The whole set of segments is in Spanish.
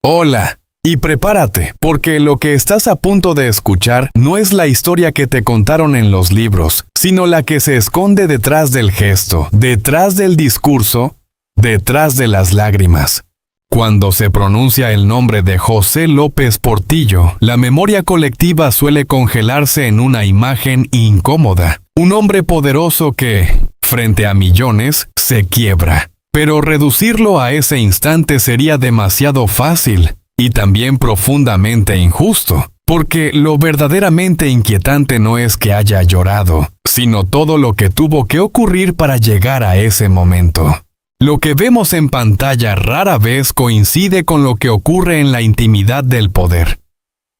Hola, y prepárate, porque lo que estás a punto de escuchar no es la historia que te contaron en los libros, sino la que se esconde detrás del gesto, detrás del discurso, detrás de las lágrimas. Cuando se pronuncia el nombre de José López Portillo, la memoria colectiva suele congelarse en una imagen incómoda. Un hombre poderoso que, frente a millones, se quiebra. Pero reducirlo a ese instante sería demasiado fácil y también profundamente injusto, porque lo verdaderamente inquietante no es que haya llorado, sino todo lo que tuvo que ocurrir para llegar a ese momento. Lo que vemos en pantalla rara vez coincide con lo que ocurre en la intimidad del poder.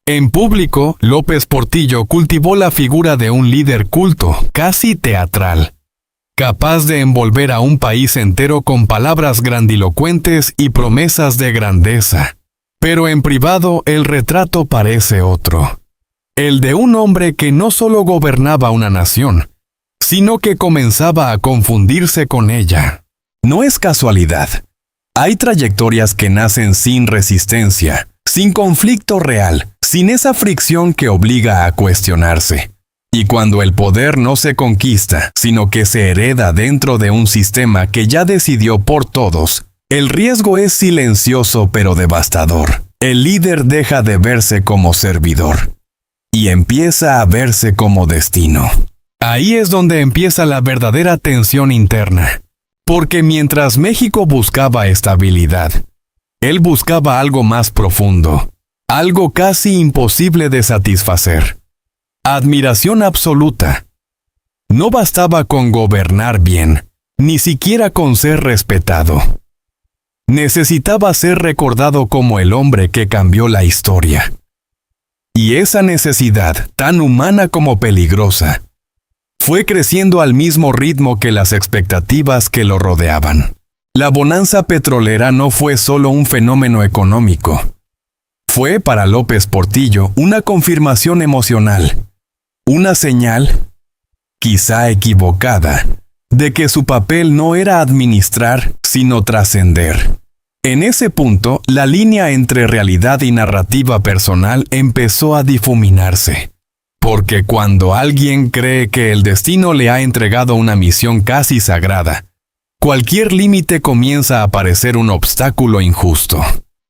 En público, López Portillo cultivó la figura de un líder culto, casi teatral, capaz de envolver a un país entero con palabras grandilocuentes y promesas de grandeza. Pero en privado el retrato parece otro. El de un hombre que no solo gobernaba una nación, sino que comenzaba a confundirse con ella. No es casualidad. Hay trayectorias que nacen sin resistencia, sin conflicto real, sin esa fricción que obliga a cuestionarse. Y cuando el poder no se conquista, sino que se hereda dentro de un sistema que ya decidió por todos, el riesgo es silencioso pero devastador. El líder deja de verse como servidor y empieza a verse como destino. Ahí es donde empieza la verdadera tensión interna. Porque mientras México buscaba estabilidad, él buscaba algo más profundo, algo casi imposible de satisfacer. Admiración absoluta. No bastaba con gobernar bien, ni siquiera con ser respetado. Necesitaba ser recordado como el hombre que cambió la historia. Y esa necesidad, tan humana como peligrosa, fue creciendo al mismo ritmo que las expectativas que lo rodeaban. La bonanza petrolera no fue solo un fenómeno económico. Fue para López Portillo una confirmación emocional, una señal, quizá equivocada, de que su papel no era administrar, sino trascender. En ese punto, la línea entre realidad y narrativa personal empezó a difuminarse. Porque cuando alguien cree que el destino le ha entregado una misión casi sagrada, cualquier límite comienza a parecer un obstáculo injusto.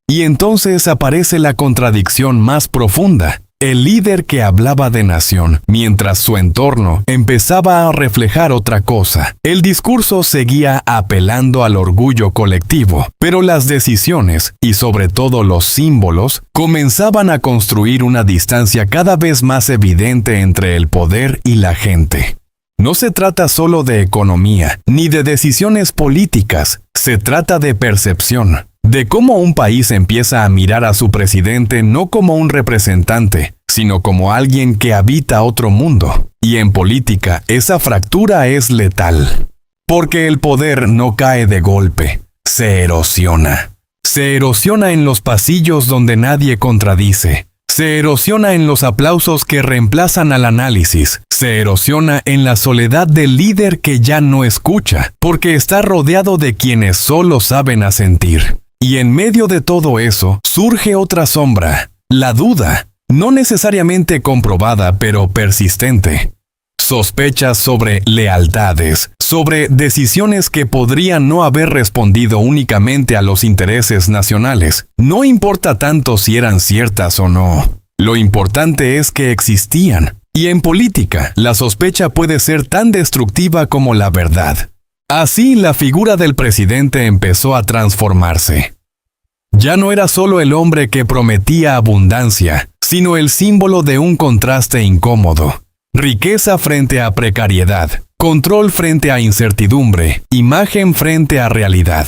Y entonces aparece la contradicción más profunda. El líder que hablaba de nación, mientras su entorno empezaba a reflejar otra cosa. El discurso seguía apelando al orgullo colectivo, pero las decisiones, y sobre todo los símbolos, comenzaban a construir una distancia cada vez más evidente entre el poder y la gente. No se trata solo de economía, ni de decisiones políticas, se trata de percepción. De cómo un país empieza a mirar a su presidente no como un representante, sino como alguien que habita otro mundo. Y en política, esa fractura es letal. Porque el poder no cae de golpe, se erosiona. Se erosiona en los pasillos donde nadie contradice. Se erosiona en los aplausos que reemplazan al análisis. Se erosiona en la soledad del líder que ya no escucha, porque está rodeado de quienes solo saben asentir. Y en medio de todo eso, surge otra sombra, la duda, no necesariamente comprobada, pero persistente. Sospechas sobre lealtades, sobre decisiones que podrían no haber respondido únicamente a los intereses nacionales. No importa tanto si eran ciertas o no. Lo importante es que existían. Y en política, la sospecha puede ser tan destructiva como la verdad. Así, la figura del presidente empezó a transformarse. Ya no era solo el hombre que prometía abundancia, sino el símbolo de un contraste incómodo. Riqueza frente a precariedad, control frente a incertidumbre, imagen frente a realidad.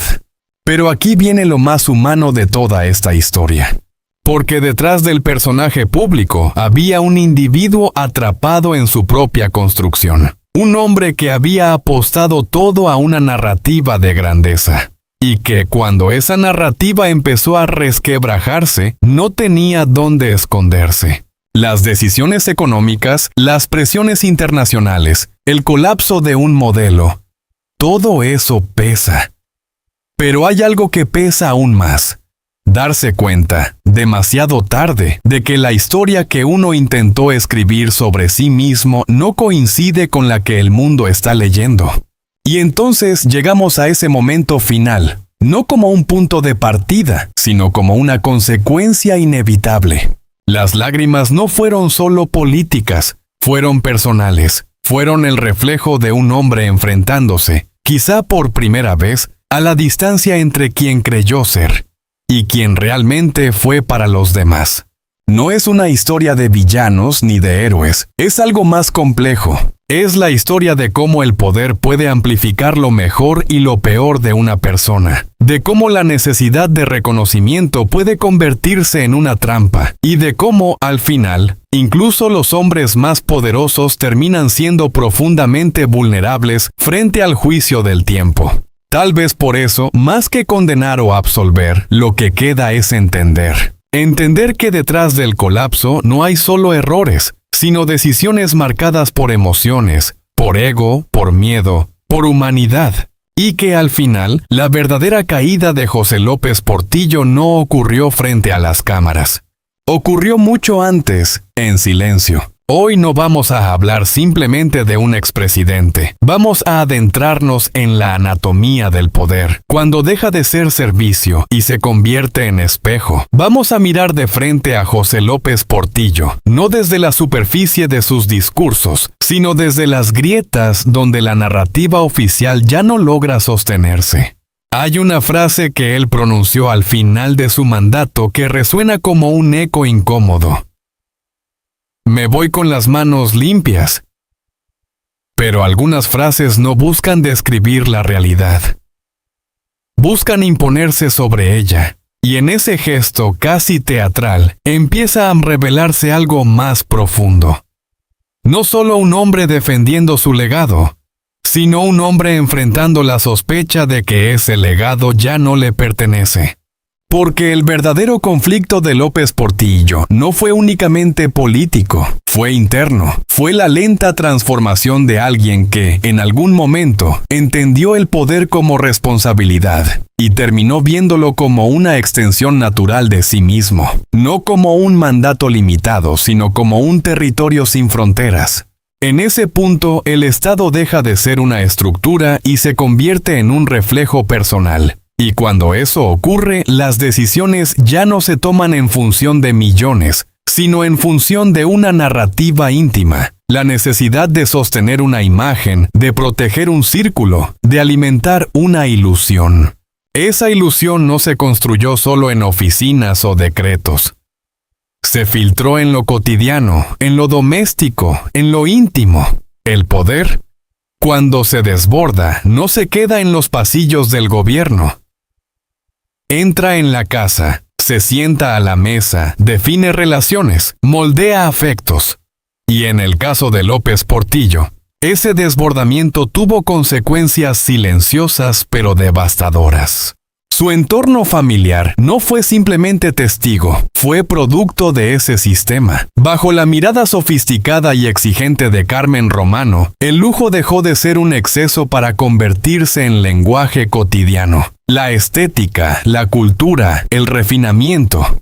Pero aquí viene lo más humano de toda esta historia. Porque detrás del personaje público había un individuo atrapado en su propia construcción. Un hombre que había apostado todo a una narrativa de grandeza. Y que cuando esa narrativa empezó a resquebrajarse, no tenía dónde esconderse. Las decisiones económicas, las presiones internacionales, el colapso de un modelo, todo eso pesa. Pero hay algo que pesa aún más. darse cuenta, demasiado tarde, de que la historia que uno intentó escribir sobre sí mismo no coincide con la que el mundo está leyendo. Y entonces llegamos a ese momento final, no como un punto de partida, sino como una consecuencia inevitable. Las lágrimas no fueron solo políticas, fueron personales, fueron el reflejo de un hombre enfrentándose, quizá por primera vez, a la distancia entre quien creyó ser y quien realmente fue para los demás. No es una historia de villanos ni de héroes, es algo más complejo. Es la historia de cómo el poder puede amplificar lo mejor y lo peor de una persona, de cómo la necesidad de reconocimiento puede convertirse en una trampa, y de cómo, al final, incluso los hombres más poderosos terminan siendo profundamente vulnerables frente al juicio del tiempo. Tal vez por eso, más que condenar o absolver, lo que queda es entender. Entender que detrás del colapso no hay solo errores, sino decisiones marcadas por emociones, por ego, por miedo, por humanidad. Y que al final, la verdadera caída de José López Portillo no ocurrió frente a las cámaras. Ocurrió mucho antes, en silencio. Hoy no vamos a hablar simplemente de un expresidente. Vamos a adentrarnos en la anatomía del poder. Cuando deja de ser servicio y se convierte en espejo, vamos a mirar de frente a José López Portillo, no desde la superficie de sus discursos, sino desde las grietas donde la narrativa oficial ya no logra sostenerse. Hay una frase que él pronunció al final de su mandato que resuena como un eco incómodo. Me voy con las manos limpias. Pero algunas frases no buscan describir la realidad. Buscan imponerse sobre ella. Y en ese gesto casi teatral, empieza a revelarse algo más profundo. No solo un hombre defendiendo su legado, sino un hombre enfrentando la sospecha de que ese legado ya no le pertenece. Porque el verdadero conflicto de López Portillo no fue únicamente político, fue interno. Fue la lenta transformación de alguien que, en algún momento, entendió el poder como responsabilidad y terminó viéndolo como una extensión natural de sí mismo, no como un mandato limitado, sino como un territorio sin fronteras. En ese punto, el Estado deja de ser una estructura y se convierte en un reflejo personal. Y cuando eso ocurre, las decisiones ya no se toman en función de millones, sino en función de una narrativa íntima, la necesidad de sostener una imagen, de proteger un círculo, de alimentar una ilusión. Esa ilusión no se construyó solo en oficinas o decretos. Se filtró en lo cotidiano, en lo doméstico, en lo íntimo. El poder, cuando se desborda, no se queda en los pasillos del gobierno. Entra en la casa, se sienta a la mesa, define relaciones, moldea afectos. Y en el caso de López Portillo, ese desbordamiento tuvo consecuencias silenciosas pero devastadoras. Su entorno familiar no fue simplemente testigo, fue producto de ese sistema. Bajo la mirada sofisticada y exigente de Carmen Romano, el lujo dejó de ser un exceso para convertirse en lenguaje cotidiano. La estética, la cultura, el refinamiento.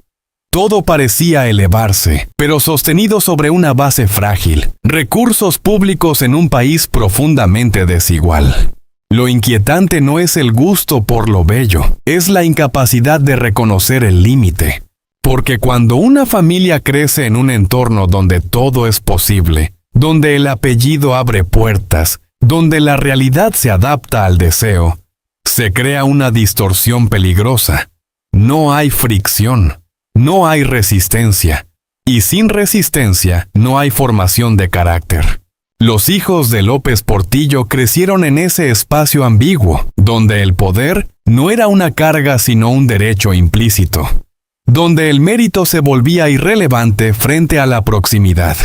Todo parecía elevarse, pero sostenido sobre una base frágil. Recursos públicos en un país profundamente desigual. Lo inquietante no es el gusto por lo bello, es la incapacidad de reconocer el límite. Porque cuando una familia crece en un entorno donde todo es posible, donde el apellido abre puertas, donde la realidad se adapta al deseo, se crea una distorsión peligrosa. No hay fricción, no hay resistencia, y sin resistencia no hay formación de carácter. Los hijos de López Portillo crecieron en ese espacio ambiguo, donde el poder no era una carga sino un derecho implícito, donde el mérito se volvía irrelevante frente a la proximidad.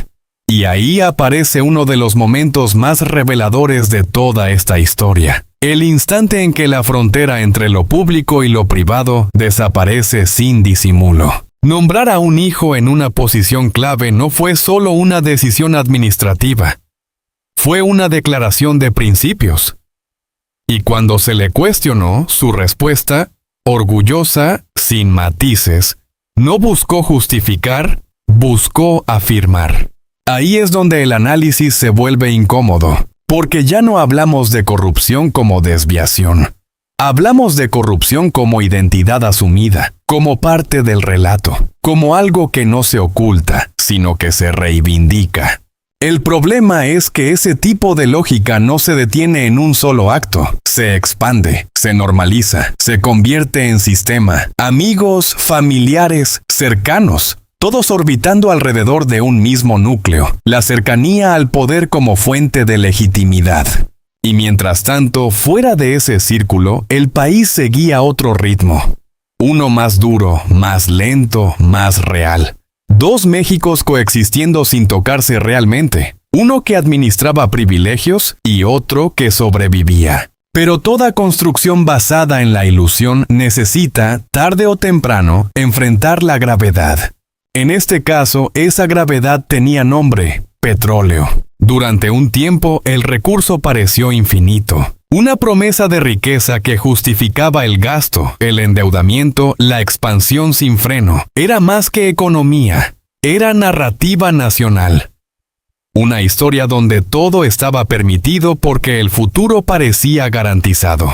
Y ahí aparece uno de los momentos más reveladores de toda esta historia, el instante en que la frontera entre lo público y lo privado desaparece sin disimulo. Nombrar a un hijo en una posición clave no fue solo una decisión administrativa. Fue una declaración de principios. Y cuando se le cuestionó, su respuesta, orgullosa, sin matices. No buscó justificar, buscó afirmar. Ahí es donde el análisis se vuelve incómodo, porque ya no hablamos de corrupción como desviación. Hablamos de corrupción como identidad asumida, como parte del relato, como algo que no se oculta, sino que se reivindica. El problema es que ese tipo de lógica no se detiene en un solo acto, se expande, se normaliza, se convierte en sistema, amigos, familiares, cercanos, todos orbitando alrededor de un mismo núcleo, la cercanía al poder como fuente de legitimidad. Y mientras tanto, fuera de ese círculo, el país seguía otro ritmo. Uno más duro, más lento, más real. Dos Méxicos coexistiendo sin tocarse realmente. Uno que administraba privilegios y otro que sobrevivía. Pero toda construcción basada en la ilusión necesita, tarde o temprano, enfrentar la gravedad. En este caso, esa gravedad tenía nombre: petróleo. Durante un tiempo, el recurso pareció infinito. Una promesa de riqueza que justificaba el gasto, el endeudamiento, la expansión sin freno. Era más que economía. Era narrativa nacional. Una historia donde todo estaba permitido porque el futuro parecía garantizado.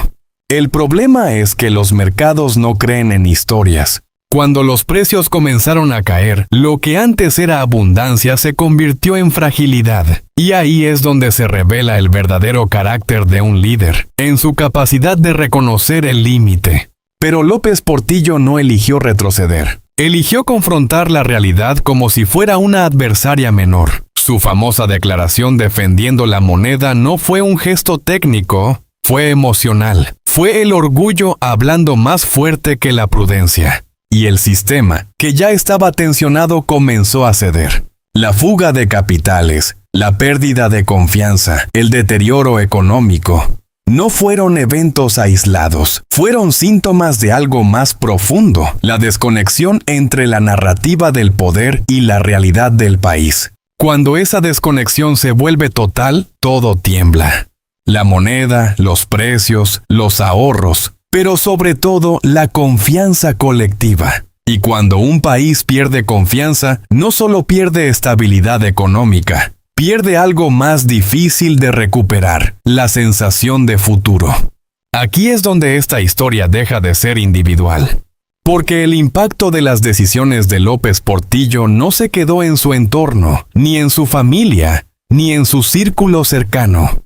El problema es que los mercados no creen en historias. Cuando los precios comenzaron a caer, lo que antes era abundancia se convirtió en fragilidad. Y ahí es donde se revela el verdadero carácter de un líder, en su capacidad de reconocer el límite. Pero López Portillo no eligió retroceder. Eligió confrontar la realidad como si fuera una adversaria menor. Su famosa declaración defendiendo la moneda no fue un gesto técnico, fue emocional. Fue el orgullo hablando más fuerte que la prudencia. Y el sistema, que ya estaba tensionado, comenzó a ceder. La fuga de capitales, la pérdida de confianza, el deterioro económico, no fueron eventos aislados, fueron síntomas de algo más profundo, la desconexión entre la narrativa del poder y la realidad del país. Cuando esa desconexión se vuelve total, todo tiembla. La moneda, los precios, los ahorros, pero sobre todo la confianza colectiva. Y cuando un país pierde confianza, no solo pierde estabilidad económica, pierde algo más difícil de recuperar: la sensación de futuro. Aquí es donde esta historia deja de ser individual. Porque el impacto de las decisiones de López Portillo no se quedó en su entorno, ni en su familia, ni en su círculo cercano.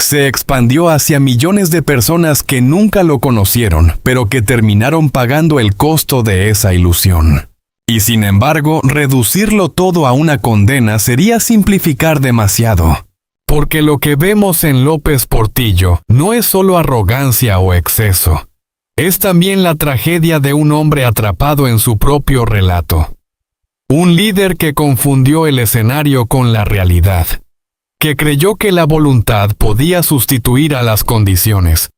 Se expandió hacia millones de personas que nunca lo conocieron, pero que terminaron pagando el costo de esa ilusión. Y sin embargo, reducirlo todo a una condena sería simplificar demasiado. Porque lo que vemos en López Portillo no es solo arrogancia o exceso. Es también la tragedia de un hombre atrapado en su propio relato. Un líder que confundió el escenario con la realidad. Que creyó que la voluntad podía sustituir a las condiciones,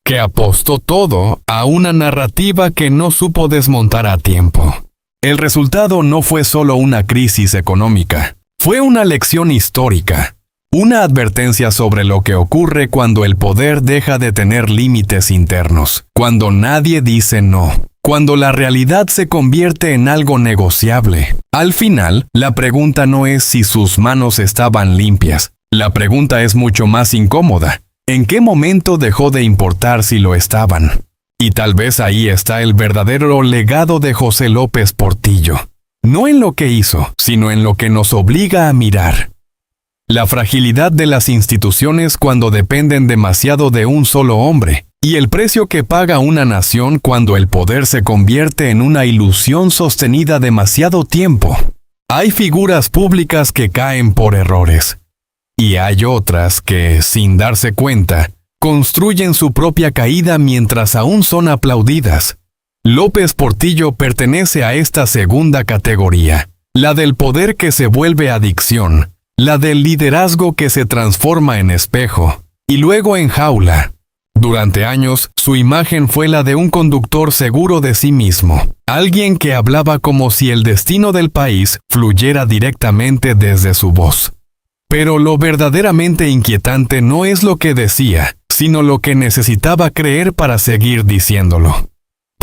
que apostó todo a una narrativa que no supo desmontar a tiempo. El resultado no fue solo una crisis económica, fue una lección histórica, una advertencia sobre lo que ocurre cuando el poder deja de tener límites internos, cuando nadie dice no. Cuando la realidad se convierte en algo negociable. Al final, la pregunta no es si sus manos estaban limpias. La pregunta es mucho más incómoda. ¿En qué momento dejó de importar si lo estaban? Y tal vez ahí está el verdadero legado de José López Portillo. No en lo que hizo, sino en lo que nos obliga a mirar. La fragilidad de las instituciones cuando dependen demasiado de un solo hombre. Y el precio que paga una nación cuando el poder se convierte en una ilusión sostenida demasiado tiempo. Hay figuras públicas que caen por errores. Y hay otras que, sin darse cuenta, construyen su propia caída mientras aún son aplaudidas. López Portillo pertenece a esta segunda categoría, la del poder que se vuelve adicción, la del liderazgo que se transforma en espejo, y luego en jaula. Durante años, su imagen fue la de un conductor seguro de sí mismo, alguien que hablaba como si el destino del país fluyera directamente desde su voz. Pero lo verdaderamente inquietante no es lo que decía, sino lo que necesitaba creer para seguir diciéndolo.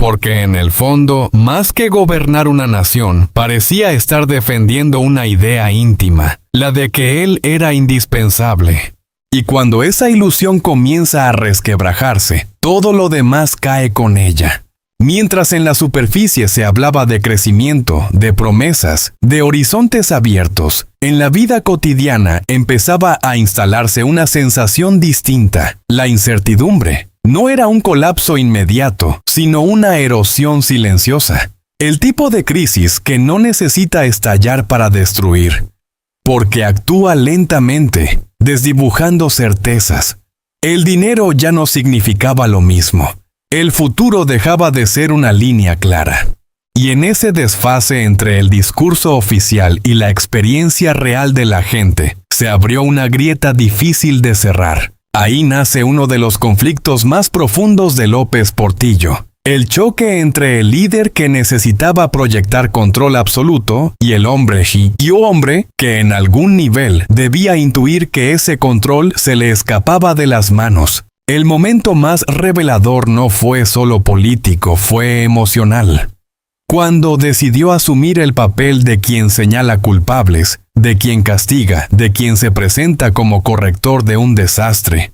porque en el fondo, más que gobernar una nación, parecía estar defendiendo una idea íntima, la de que él era indispensable. Y cuando esa ilusión comienza a resquebrajarse, todo lo demás cae con ella. Mientras en la superficie se hablaba de crecimiento, de promesas, de horizontes abiertos, en la vida cotidiana empezaba a instalarse una sensación distinta, la incertidumbre. No era un colapso inmediato, sino una erosión silenciosa. El tipo de crisis que no necesita estallar para destruir, porque actúa lentamente, desdibujando certezas. El dinero ya no significaba lo mismo. El futuro dejaba de ser una línea clara. Y en ese desfase entre el discurso oficial y la experiencia real de la gente, se abrió una grieta difícil de cerrar. Ahí nace uno de los conflictos más profundos de López Portillo. El choque entre el líder que necesitaba proyectar control absoluto y el hombre que en algún nivel debía intuir que ese control se le escapaba de las manos. El momento más revelador no fue solo político, fue emocional. Cuando decidió asumir el papel de quien señala culpables, de quien castiga, de quien se presenta como corrector de un desastre.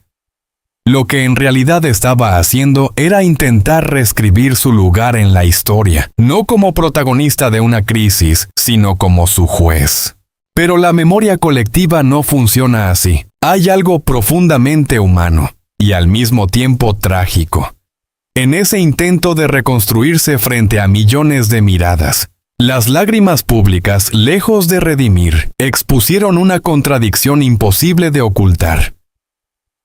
Lo que en realidad estaba haciendo era intentar reescribir su lugar en la historia, no como protagonista de una crisis, sino como su juez. Pero la memoria colectiva no funciona así. Hay algo profundamente humano, y al mismo tiempo trágico. En ese intento de reconstruirse frente a millones de miradas, las lágrimas públicas, lejos de redimir, expusieron una contradicción imposible de ocultar.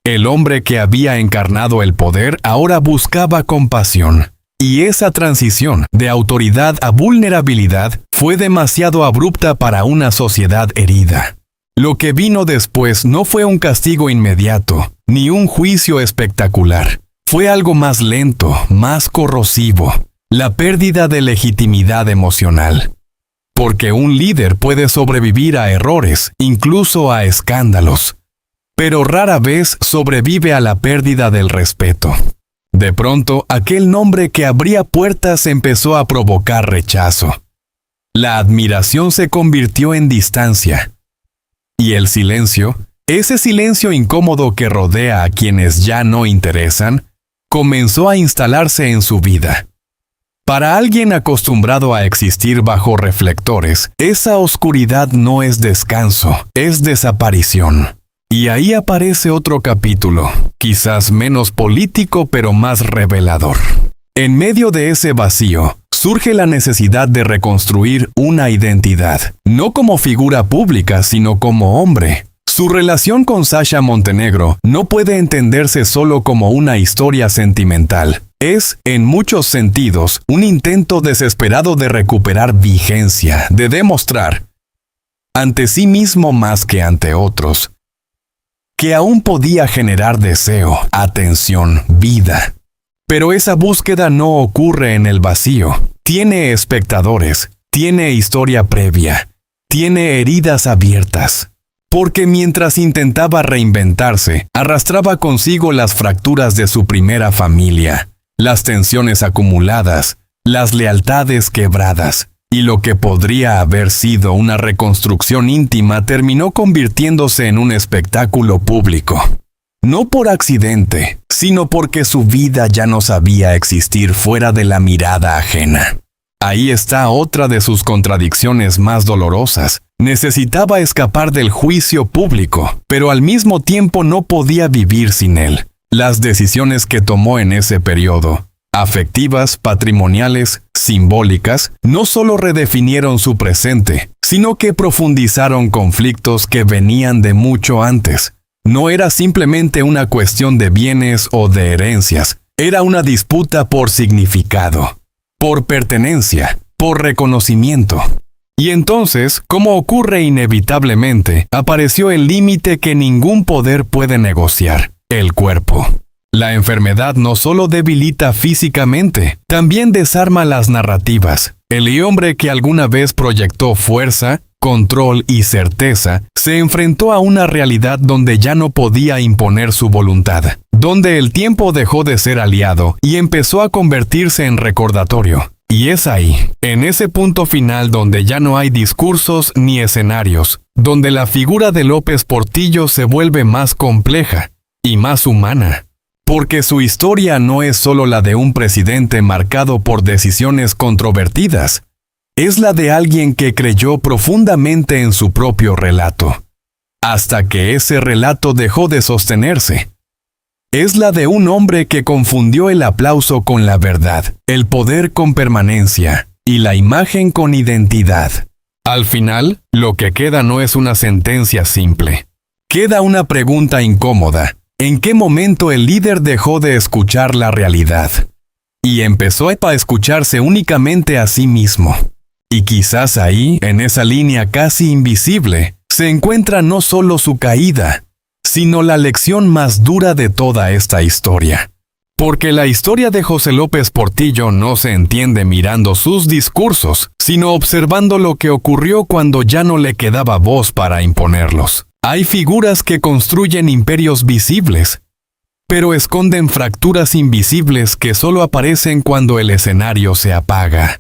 El hombre que había encarnado el poder ahora buscaba compasión, y esa transición de autoridad a vulnerabilidad fue demasiado abrupta para una sociedad herida. Lo que vino después no fue un castigo inmediato, ni un juicio espectacular. Fue algo más lento, más corrosivo, la pérdida de legitimidad emocional. Porque un líder puede sobrevivir a errores, incluso a escándalos, pero rara vez sobrevive a la pérdida del respeto. De pronto, aquel nombre que abría puertas empezó a provocar rechazo. La admiración se convirtió en distancia. Y el silencio, ese silencio incómodo que rodea a quienes ya no interesan, comenzó a instalarse en su vida. Para alguien acostumbrado a existir bajo reflectores, esa oscuridad no es descanso, es desaparición. Y ahí aparece otro capítulo, quizás menos político pero más revelador. En medio de ese vacío, surge la necesidad de reconstruir una identidad, no como figura pública, sino como hombre. Su relación con Sasha Montenegro no puede entenderse solo como una historia sentimental. Es, en muchos sentidos, un intento desesperado de recuperar vigencia, de demostrar, ante sí mismo más que ante otros, que aún podía generar deseo, atención, vida. Pero esa búsqueda no ocurre en el vacío. Tiene espectadores, tiene historia previa, tiene heridas abiertas. Porque mientras intentaba reinventarse, arrastraba consigo las fracturas de su primera familia, las tensiones acumuladas, las lealtades quebradas, y lo que podría haber sido una reconstrucción íntima terminó convirtiéndose en un espectáculo público. No por accidente, sino porque su vida ya no sabía existir fuera de la mirada ajena. Ahí está otra de sus contradicciones más dolorosas. Necesitaba escapar del juicio público, pero al mismo tiempo no podía vivir sin él. Las decisiones que tomó en ese periodo, afectivas, patrimoniales, simbólicas, no solo redefinieron su presente, sino que profundizaron conflictos que venían de mucho antes. No era simplemente una cuestión de bienes o de herencias, era una disputa por significado, por pertenencia, por reconocimiento. Y entonces, como ocurre inevitablemente, apareció el límite que ningún poder puede negociar: el cuerpo. La enfermedad no solo debilita físicamente, también desarma las narrativas. El hombre que alguna vez proyectó fuerza, control y certeza, se enfrentó a una realidad donde ya no podía imponer su voluntad, donde el tiempo dejó de ser aliado y empezó a convertirse en recordatorio. Y es ahí, en ese punto final donde ya no hay discursos ni escenarios, donde la figura de López Portillo se vuelve más compleja y más humana. Porque su historia no es solo la de un presidente marcado por decisiones controvertidas, es la de alguien que creyó profundamente en su propio relato, hasta que ese relato dejó de sostenerse. Es la de un hombre que confundió el aplauso con la verdad, el poder con permanencia y la imagen con identidad. Al final, lo que queda no es una sentencia simple. Queda una pregunta incómoda. ¿En qué momento el líder dejó de escuchar la realidad y empezó a escucharse únicamente a sí mismo? Y quizás ahí, en esa línea casi invisible, se encuentra no solo su caída, sino la lección más dura de toda esta historia. Porque la historia de José López Portillo no se entiende mirando sus discursos, sino observando lo que ocurrió cuando ya no le quedaba voz para imponerlos. Hay figuras que construyen imperios visibles, pero esconden fracturas invisibles que solo aparecen cuando el escenario se apaga.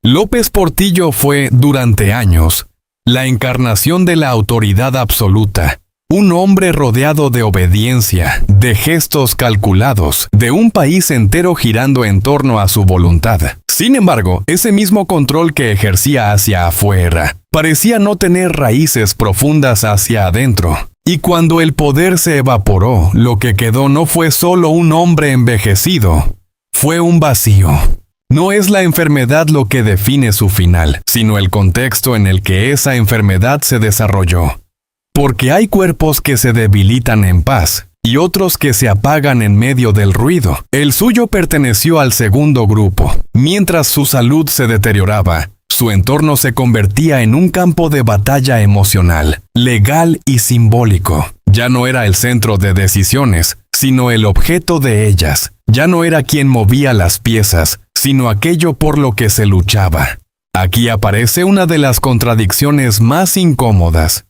López Portillo fue, durante años, la encarnación de la autoridad absoluta. Un hombre rodeado de obediencia, de gestos calculados, de un país entero girando en torno a su voluntad. Sin embargo, ese mismo control que ejercía hacia afuera parecía no tener raíces profundas hacia adentro. Y cuando el poder se evaporó, lo que quedó no fue solo un hombre envejecido, fue un vacío. No es la enfermedad lo que define su final, sino el contexto en el que esa enfermedad se desarrolló. Porque hay cuerpos que se debilitan en paz y otros que se apagan en medio del ruido. El suyo perteneció al segundo grupo. Mientras su salud se deterioraba, su entorno se convertía en un campo de batalla emocional, legal y simbólico. Ya no era el centro de decisiones, sino el objeto de ellas. Ya no era quien movía las piezas, sino aquello por lo que se luchaba. Aquí aparece una de las contradicciones más incómodas.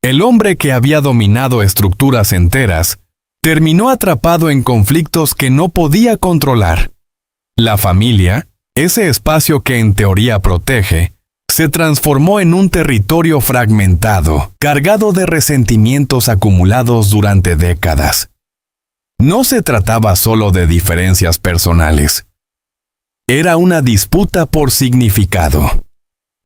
El hombre que había dominado estructuras enteras, terminó atrapado en conflictos que no podía controlar. La familia, ese espacio que en teoría protege, se transformó en un territorio fragmentado, cargado de resentimientos acumulados durante décadas. No se trataba solo de diferencias personales. Era una disputa por significado.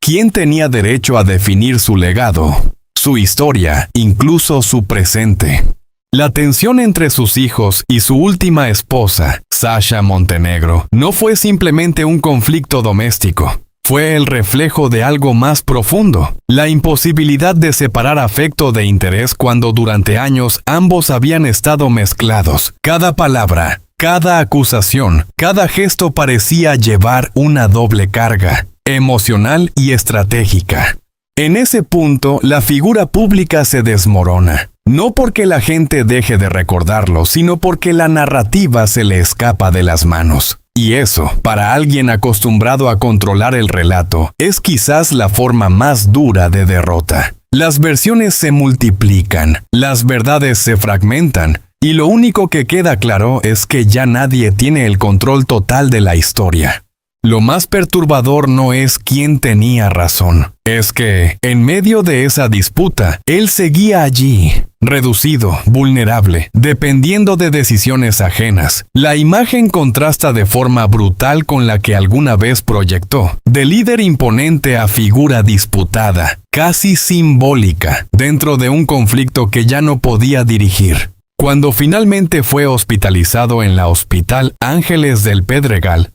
¿Quién tenía derecho a definir su legado, su historia, incluso su presente? La tensión entre sus hijos y su última esposa, Sasha Montenegro, no fue simplemente un conflicto doméstico. Fue el reflejo de algo más profundo, la imposibilidad de separar afecto de interés cuando durante años ambos habían estado mezclados. Cada palabra, cada acusación, cada gesto parecía llevar una doble carga, emocional y estratégica. En ese punto, la figura pública se desmorona. No porque la gente deje de recordarlo, sino porque la narrativa se le escapa de las manos. Y eso, para alguien acostumbrado a controlar el relato, es quizás la forma más dura de derrota. Las versiones se multiplican, las verdades se fragmentan, y lo único que queda claro es que ya nadie tiene el control total de la historia. Lo más perturbador no es quién tenía razón, es que, en medio de esa disputa, él seguía allí, reducido, vulnerable, dependiendo de decisiones ajenas. La imagen contrasta de forma brutal con la que alguna vez proyectó, de líder imponente a figura disputada, casi simbólica, dentro de un conflicto que ya no podía dirigir. Cuando finalmente fue hospitalizado en la Hospital Ángeles del Pedregal,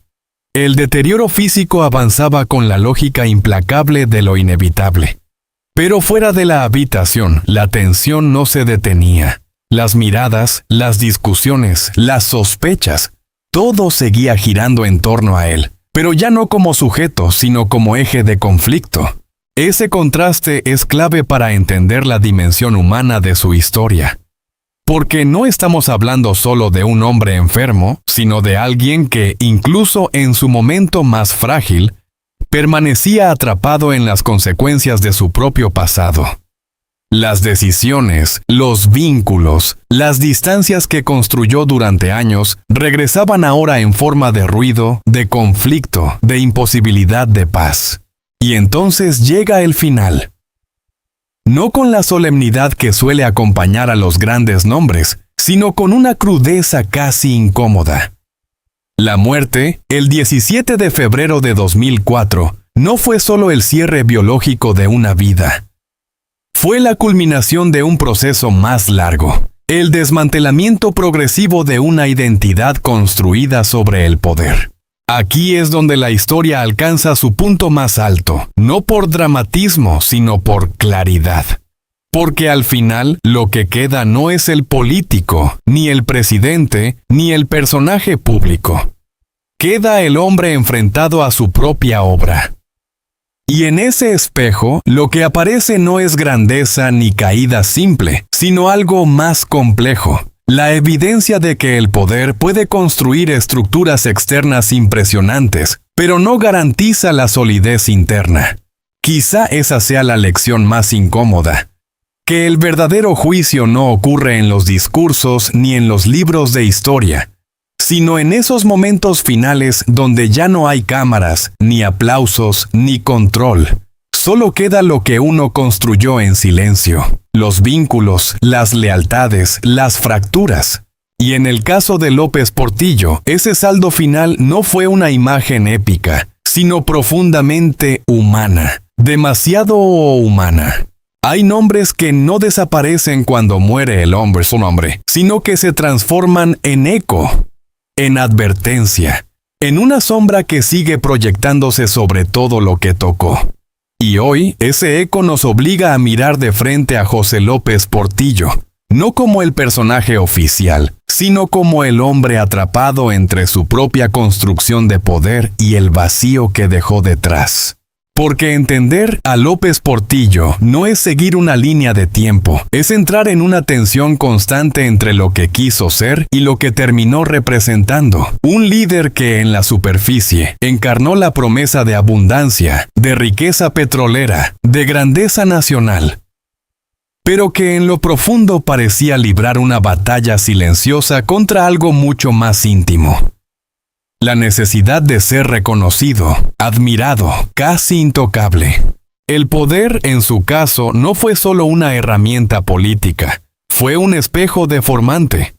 el deterioro físico avanzaba con la lógica implacable de lo inevitable. Pero fuera de la habitación, la tensión no se detenía. Las miradas, las discusiones, las sospechas, todo seguía girando en torno a él, pero ya no como sujeto, sino como eje de conflicto. Ese contraste es clave para entender la dimensión humana de su historia. Porque no estamos hablando solo de un hombre enfermo, sino de alguien que, incluso en su momento más frágil, permanecía atrapado en las consecuencias de su propio pasado. Las decisiones, los vínculos, las distancias que construyó durante años regresaban ahora en forma de ruido, de conflicto, de imposibilidad de paz. Y entonces llega el final. No con la solemnidad que suele acompañar a los grandes nombres, sino con una crudeza casi incómoda. La muerte, el 17 de febrero de 2004, no fue solo el cierre biológico de una vida. Fue la culminación de un proceso más largo, el desmantelamiento progresivo de una identidad construida sobre el poder. Aquí es donde la historia alcanza su punto más alto, no por dramatismo, sino por claridad. Porque al final, lo que queda no es el político, ni el presidente, ni el personaje público. Queda el hombre enfrentado a su propia obra. Y en ese espejo, lo que aparece no es grandeza ni caída simple, sino algo más complejo. La evidencia de que el poder puede construir estructuras externas impresionantes, pero no garantiza la solidez interna. Quizá esa sea la lección más incómoda. Que el verdadero juicio no ocurre en los discursos ni en los libros de historia, sino en esos momentos finales donde ya no hay cámaras, ni aplausos, ni control. Solo queda lo que uno construyó en silencio, los vínculos, las lealtades, las fracturas. Y en el caso de López Portillo, ese saldo final no fue una imagen épica, sino profundamente humana, demasiado humana. Hay nombres que no desaparecen cuando muere el hombre, su nombre, sino que se transforman en eco, en advertencia, en una sombra que sigue proyectándose sobre todo lo que tocó. Y hoy, ese eco nos obliga a mirar de frente a José López Portillo, no como el personaje oficial, sino como el hombre atrapado entre su propia construcción de poder y el vacío que dejó detrás. Porque entender a López Portillo no es seguir una línea de tiempo, es entrar en una tensión constante entre lo que quiso ser y lo que terminó representando. Un líder que en la superficie encarnó la promesa de abundancia, de riqueza petrolera, de grandeza nacional, pero que en lo profundo parecía librar una batalla silenciosa contra algo mucho más íntimo. La necesidad de ser reconocido, admirado, casi intocable. El poder, en su caso, no fue solo una herramienta política, fue un espejo deformante.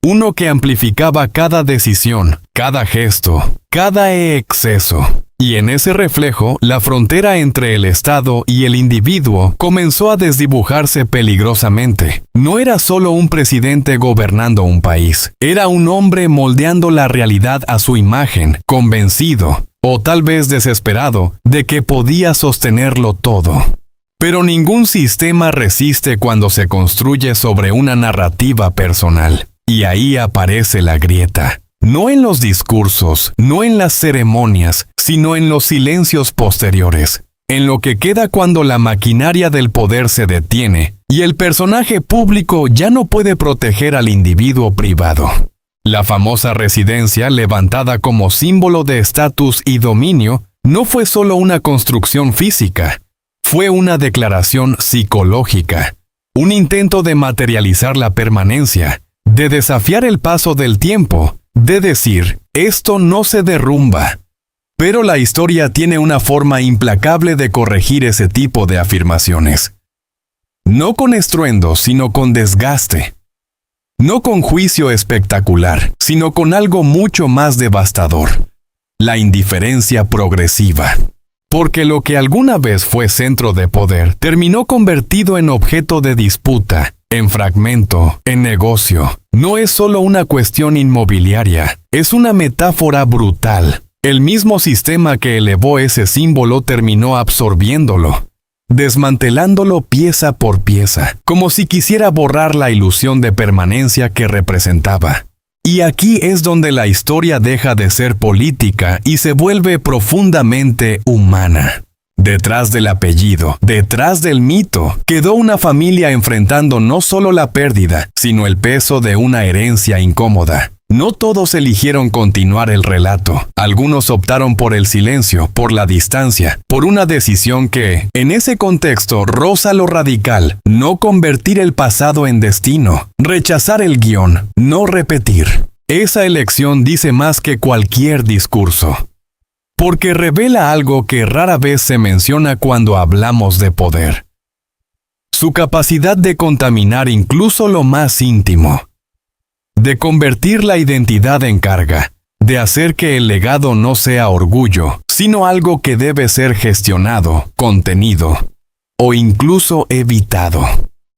Uno que amplificaba cada decisión, cada gesto, cada exceso. Y en ese reflejo, la frontera entre el Estado y el individuo comenzó a desdibujarse peligrosamente. No era solo un presidente gobernando un país, era un hombre moldeando la realidad a su imagen, convencido, o tal vez desesperado, de que podía sostenerlo todo. Pero ningún sistema resiste cuando se construye sobre una narrativa personal. Y ahí aparece la grieta. No en los discursos, no en las ceremonias, sino en los silencios posteriores, en lo que queda cuando la maquinaria del poder se detiene y el personaje público ya no puede proteger al individuo privado. La famosa residencia, levantada como símbolo de estatus y dominio, no fue solo una construcción física, fue una declaración psicológica, un intento de materializar la permanencia, de desafiar el paso del tiempo, de decir, esto no se derrumba. Pero la historia tiene una forma implacable de corregir ese tipo de afirmaciones. No con estruendo, sino con desgaste. No con juicio espectacular, sino con algo mucho más devastador. La indiferencia progresiva. Porque lo que alguna vez fue centro de poder terminó convertido en objeto de disputa, en fragmento, en negocio. No es solo una cuestión inmobiliaria, es una metáfora brutal. El mismo sistema que elevó ese símbolo terminó absorbiéndolo, desmantelándolo pieza por pieza, como si quisiera borrar la ilusión de permanencia que representaba. Y aquí es donde la historia deja de ser política y se vuelve profundamente humana. Detrás del apellido, detrás del mito, quedó una familia enfrentando no solo la pérdida, sino el peso de una herencia incómoda. No todos eligieron continuar el relato. Algunos optaron por el silencio, por la distancia, por una decisión que, en ese contexto, roza lo radical: no convertir el pasado en destino, rechazar el guión, no repetir. Esa elección dice más que cualquier discurso, porque revela algo que rara vez se menciona cuando hablamos de poder: su capacidad de contaminar incluso lo más íntimo, de convertir la identidad en carga, de hacer que el legado no sea orgullo, sino algo que debe ser gestionado, contenido o incluso evitado.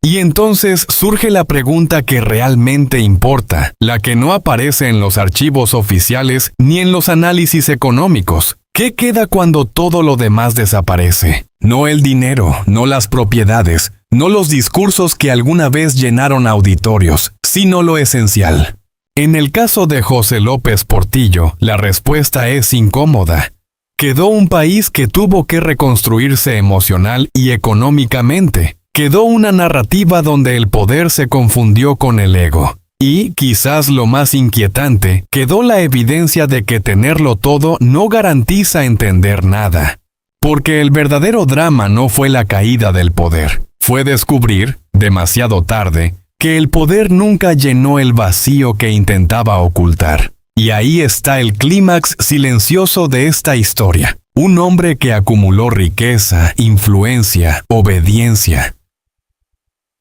Y entonces surge la pregunta que realmente importa, la que no aparece en los archivos oficiales ni en los análisis económicos. ¿Qué queda cuando todo lo demás desaparece? No el dinero, no las propiedades, no los discursos que alguna vez llenaron auditorios, sino lo esencial. En el caso de José López Portillo, la respuesta es incómoda. Quedó un país que tuvo que reconstruirse emocional y económicamente. Quedó una narrativa donde el poder se confundió con el ego. Y, quizás lo más inquietante, quedó la evidencia de que tenerlo todo no garantiza entender nada. Porque el verdadero drama no fue la caída del poder. Fue descubrir, demasiado tarde, que el poder nunca llenó el vacío que intentaba ocultar. Y ahí está el clímax silencioso de esta historia. Un hombre que acumuló riqueza, influencia, obediencia,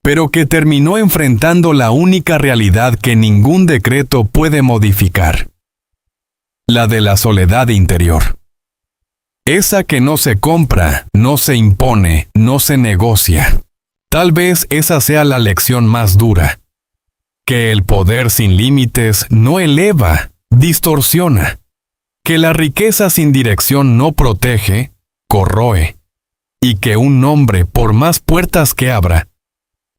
pero que terminó enfrentando la única realidad que ningún decreto puede modificar: la de la soledad interior. Esa que no se compra, no se impone, no se negocia. Tal vez esa sea la lección más dura: que el poder sin límites no eleva, distorsiona. Que la riqueza sin dirección no protege, corroe. Y que un hombre, por más puertas que abra,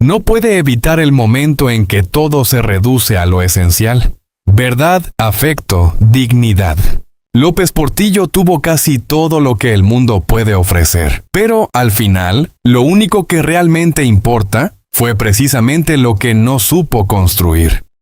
no puede evitar el momento en que todo se reduce a lo esencial: verdad, afecto, dignidad. López Portillo tuvo casi todo lo que el mundo puede ofrecer, pero al final, lo único que realmente importa fue precisamente lo que no supo construir.